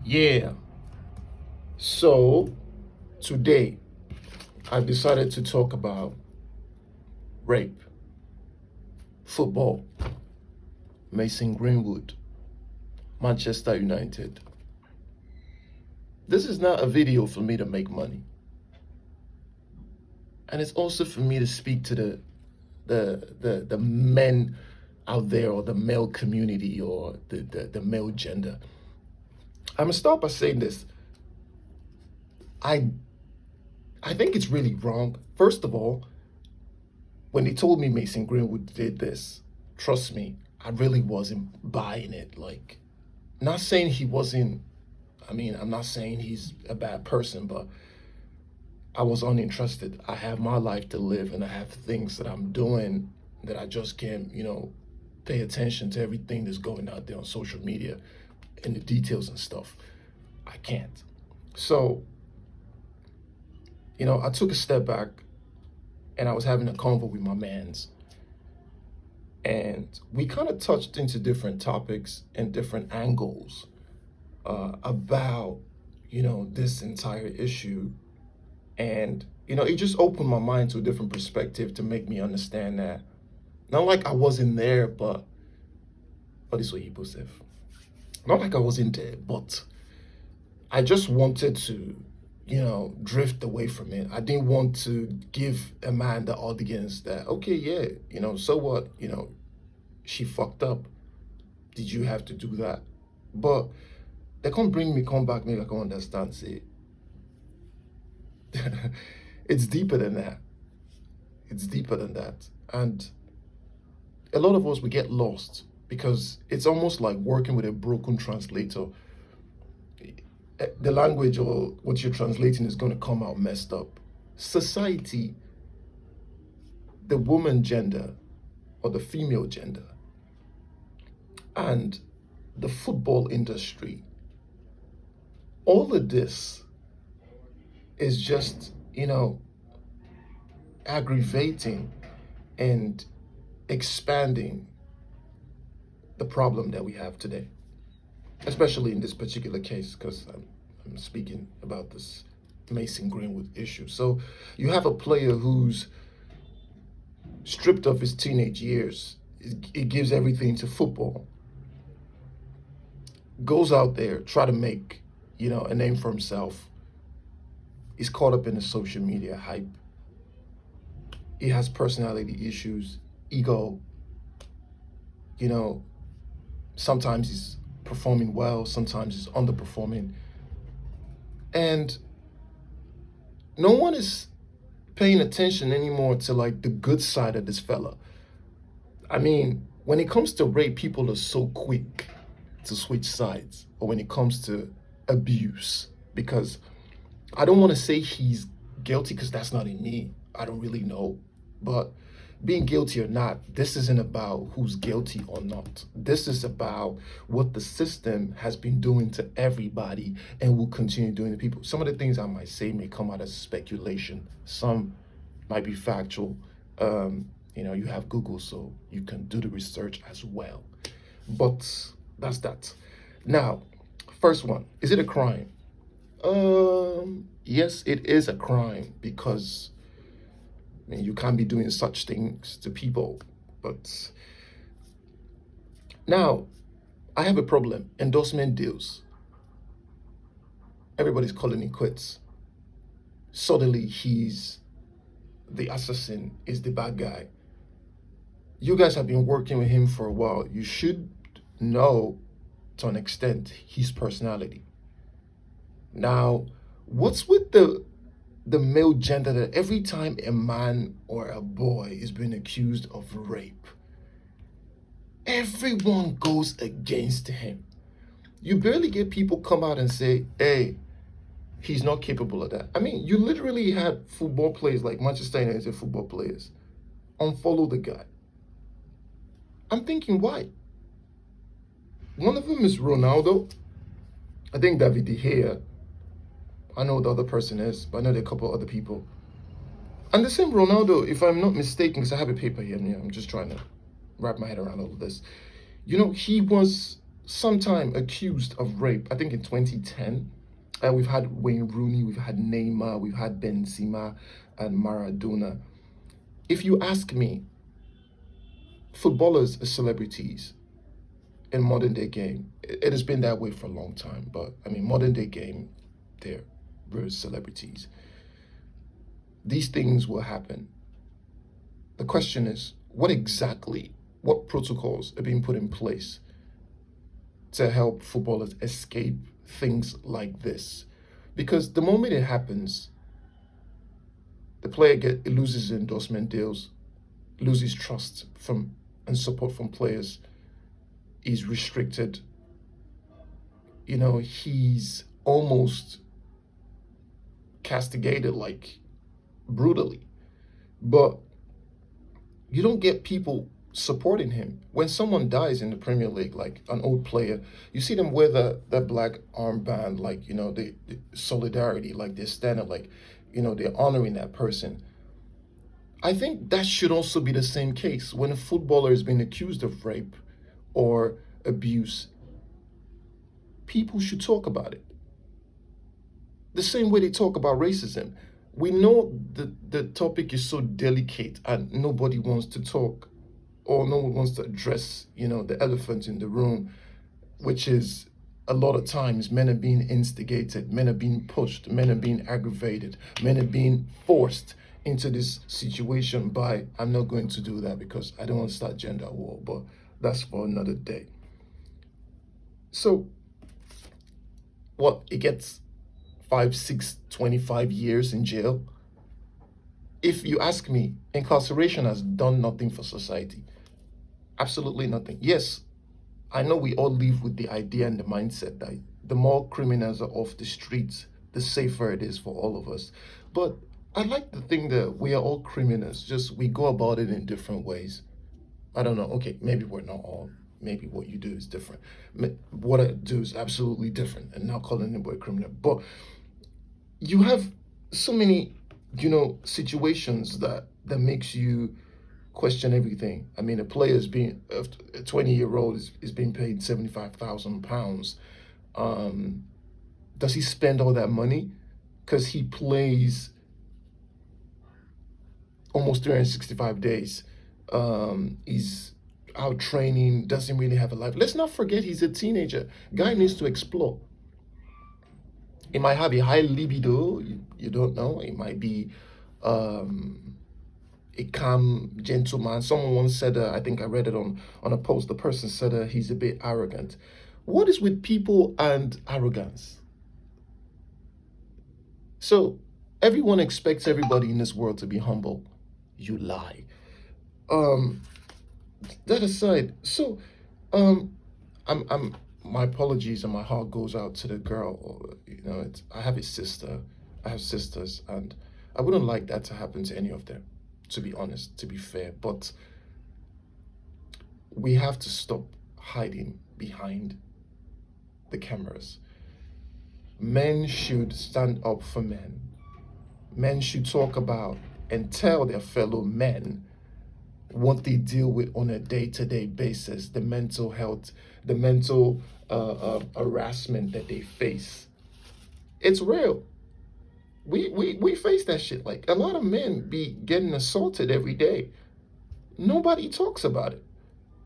Yeah, so today I decided to talk about rape, football, Mason Greenwood, Manchester United. This is not a video for me to make money. And it's also for me to speak to the men out there, or the male community, or the male gender. I'm gonna start by saying this. I I think it's really wrong. First of all, when they told me Mason Greenwood did this, trust me, I really wasn't buying it. Like, not saying he wasn't, I'm not saying he's a bad person, but I was uninterested. I have my life to live, and I have things that I'm doing that I just can't, pay attention to everything that's going out there on social media and the details and stuff. I can't. So, I took a step back and I was having a convo with my mans. And we kind of touched into different topics and different angles about, this entire issue. And, it just opened my mind to a different perspective to make me understand that not like I wasn't there, but this way he was there. Not like I wasn't there, but I just wanted to, drift away from it. I didn't want to give a man the audience that, okay, yeah, so what, she fucked up. Did you have to do that? But they can't come back, maybe I can understand, see. It's deeper than that. It's deeper than that. And a lot of us, we get lost because it's almost like working with a broken translator. The language or what you're translating is going to come out messed up. Society, the woman gender or the female gender, and the football industry, all of this is just, aggravating and expanding the problem that we have today, especially in this particular case, because I'm speaking about this Mason Greenwood issue. So you have a player who's stripped of his teenage years. It gives everything to football. Goes out there, try to make, a name for himself. He's caught up in the social media hype. He has personality issues, ego. Sometimes he's performing well, sometimes he's underperforming. And no one is paying attention anymore to like the good side of this fella. I mean, when it comes to rape, people are so quick to switch sides, or when it comes to abuse, because I don't want to say he's guilty because that's not in me. I don't really know. But being guilty or not, this isn't about who's guilty or not. This is about what the system has been doing to everybody and will continue doing to people. Some of the things I might say may come out as speculation. Some might be factual. You have Google, so you can do the research as well. But that's that. Now, first one, is it a crime? Yes, it is a crime because you can't be doing such things to people. But now, I have a problem. Endorsement deals. Everybody's calling it quits. Suddenly, he's the assassin, is the bad guy. You guys have been working with him for a while. You should know, to an extent, his personality. Now, what's with the male gender that every time a man or a boy is being accused of rape, everyone goes against him? You barely get people come out and say, hey, he's not capable of that. I mean, you literally had football players like Manchester United football players unfollow the guy. I'm thinking, why? One of them is Ronaldo. I think David De Gea. I know what the other person is, but I know there are a couple other people. And the same Ronaldo, if I'm not mistaken, because I have a paper here, and I'm just trying to wrap my head around all of this. He was sometime accused of rape. I think in 2010, we've had Wayne Rooney, we've had Neymar, we've had Benzema, and Maradona. If you ask me, footballers are celebrities in modern day game. It has been that way for a long time, but I mean, modern day game, they're real celebrities. These things will happen. The question is, what protocols are being put in place to help footballers escape things like this? Because the moment it happens, the player loses endorsement deals, loses trust from and support from players. He's restricted. He's almost castigated, like brutally. But you don't get people supporting him. When someone dies in the Premier League, like an old player, you see them wear that black armband, like, the solidarity, like they're standing, like, they're honoring that person. I think that should also be the same case when a footballer is being accused of rape or abuse. People should talk about it. The same way they talk about racism. We know the topic is so delicate and nobody wants to talk, or no one wants to address, the elephant in the room, which is a lot of times men are being instigated, men are being pushed, men are being aggravated, men are being forced into this situation by, I'm not going to do that because I don't want to start gender war, but that's for another day. So what, it gets 5, 6, 25 years in jail? If you ask me, incarceration has done nothing for society. Absolutely nothing. Yes, I know we all live with the idea and the mindset that the more criminals are off the streets, the safer it is for all of us. But I like to think that we are all criminals, just we go about it in different ways. I don't know. Okay, maybe we're not all. Maybe what you do is different. What I do is absolutely different, and not calling anybody a criminal. But you have so many, situations that makes you question everything. I mean, a 20-year-old is being paid £75,000. Does he spend all that money? Because he plays almost 365 days. He's out training, doesn't really have a life. Let's not forget he's a teenager. Guy needs to explore. He might have a high libido, you don't know. It might be a calm gentleman. Someone once said, I think I read it on a post, the person said he's a bit arrogant. What is with people and arrogance? So everyone expects everybody in this world to be humble. You lie. That aside, so I'm my apologies and my heart goes out to the girl. I have a sister, I have sisters, and I wouldn't like that to happen to any of them, to be honest, to be fair. But we have to stop hiding behind the cameras. Men should stand up for men. Men should talk about and tell their fellow men what they deal with on a day-to-day basis, the mental health, the mental harassment that they face. It's real. We face that shit. Like, a lot of men be getting assaulted every day. Nobody talks about it.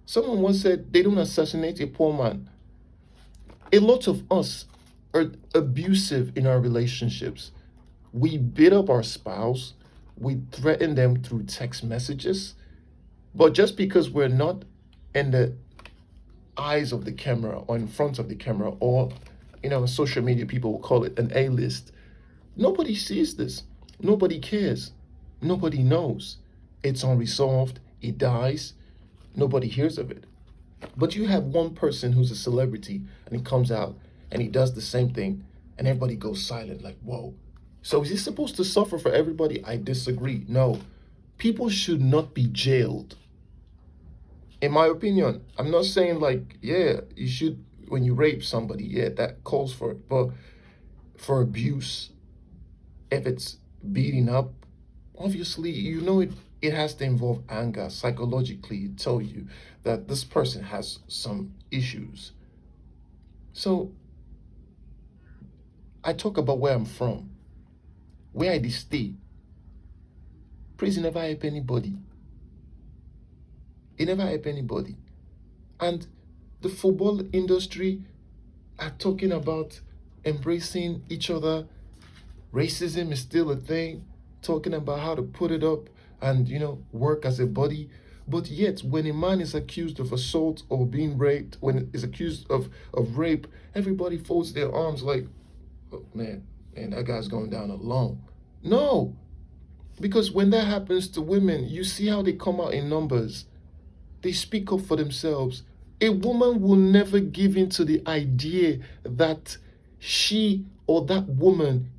Someone once said they don't assassinate a poor man. A lot of us are abusive in our relationships. We beat up our spouse, we threaten them through text messages, but just because we're not in the eyes of the camera or in front of the camera, or social media people will call it an A-list, nobody sees this. Nobody cares. Nobody knows. It's unresolved. It dies. Nobody hears of it. But you have one person who's a celebrity and he comes out and he does the same thing and everybody goes silent, like, whoa. So is he supposed to suffer for everybody? I disagree. No. People should not be jailed. In my opinion, I'm not saying like, yeah, you should, when you rape somebody, yeah, that calls for it. But for abuse, if it's beating up, obviously, it has to involve anger. Psychologically, it tells you that this person has some issues. So I talk about where I'm from, where I dey stay. Prison never help anybody. It never help anybody. And the football industry are talking about embracing each other. Racism is still a thing, talking about how to put it up and work as a body. But yet when a man is accused of assault or being raped, when is accused of rape, everybody folds their arms like, oh, man, that guy's going down alone. No, because when that happens to women, you see how they come out in numbers. They speak up for themselves. A woman will never give in to the idea that she or that woman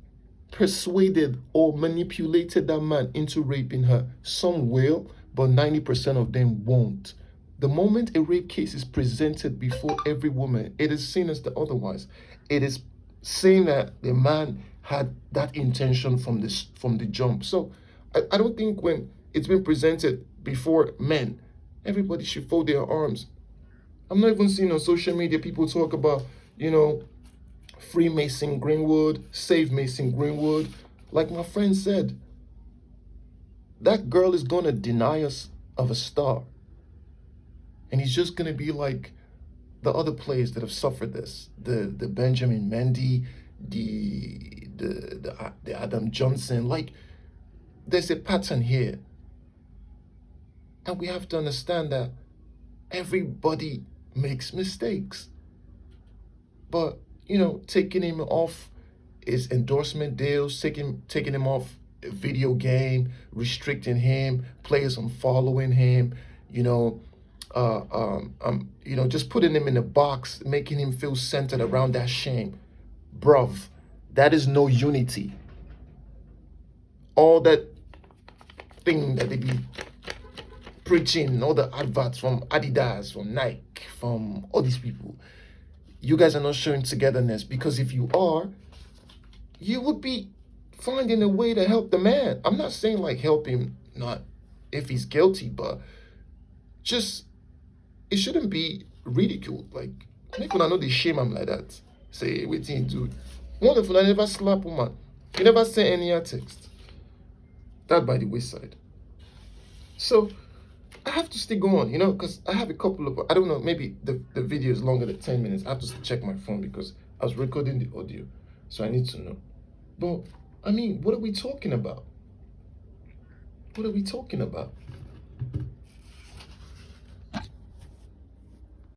persuaded or manipulated that man into raping her. Some will, but 90% of them won't. The moment a rape case is presented before every woman, it is seen as the otherwise. It is saying that the man had that intention from the jump. So I don't think when it's been presented before men, everybody should fold their arms. I'm not even seeing on social media people talk about, free Mason Greenwood, save Mason Greenwood. Like my friend said, that girl is going to deny us of a star. And he's just going to be like the other players that have suffered this. The Benjamin Mendy, the Adam Johnson. Like, there's a pattern here. And we have to understand that everybody makes mistakes. But, taking him off his endorsement deals, taking him off a video game, restricting him, players unfollowing him, just putting him in a box, making him feel centered around that shame. Bruv, that is no unity. All that thing that they be preaching, all the adverts from Adidas, from Nike, from all these people, you guys are not showing togetherness, because if you are, you would be finding a way to help the man. I'm not saying like help him not if he's guilty, but just it shouldn't be ridiculed. Like, make when I know they shame him like that. Say, waiting, dude. One of I never slap woman. You never send any text. That by the wayside. So I have to still go on, because I have a couple of, I don't know, maybe the video is longer than 10 minutes. I have to check my phone because I was recording the audio. So I need to know. But, I mean, what are we talking about? What are we talking about?